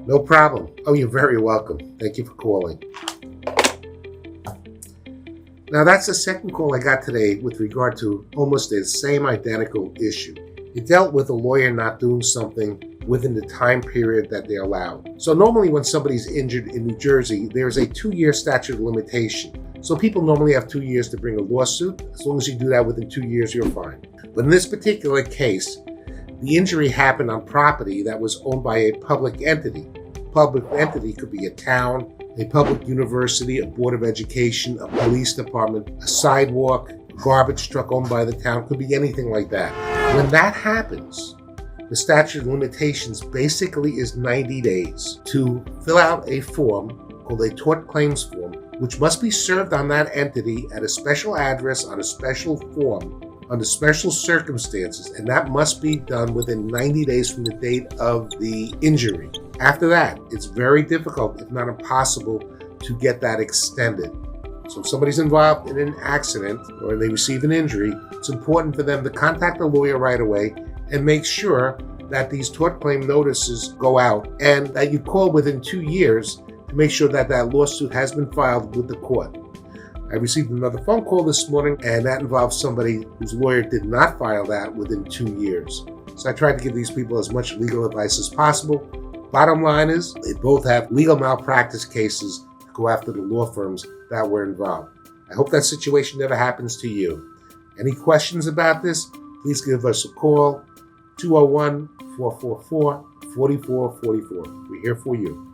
No problem. Oh, you're very welcome. Thank you for calling. Now, that's the second call I got today with regard to almost the same identical issue. It dealt with a lawyer not doing something within the time period that they allowed. So normally when somebody's injured in New Jersey, there's a 2-year statute of limitation. So people normally have 2 years to bring a lawsuit. As long as you do that within 2 years, you're fine. But in this particular case, the injury happened on property that was owned by a public entity. Public entity could be a town, a public university, a board of education, a police department, a sidewalk, a garbage truck owned by the town, could be anything like that. When that happens, the statute of limitations basically is 90 days to fill out a form called a tort claims form, which must be served on that entity at a special address on a special form under special circumstances, and that must be done within 90 days from the date of the injury. After that, it's very difficult, if not impossible, to get that extended. So if somebody's involved in an accident or they receive an injury, it's important for them to contact a lawyer right away and make sure that these tort claim notices go out and that you call within 2 years to make sure that that lawsuit has been filed with the court. I received another phone call this morning, and that involves somebody whose lawyer did not file that within 2 years. So I tried to give these people as much legal advice as possible. Bottom line is, they both have legal malpractice cases to go after the law firms that were involved. I hope that situation never happens to you. Any questions about this, please give us a call, 201-444-4444. We're here for you.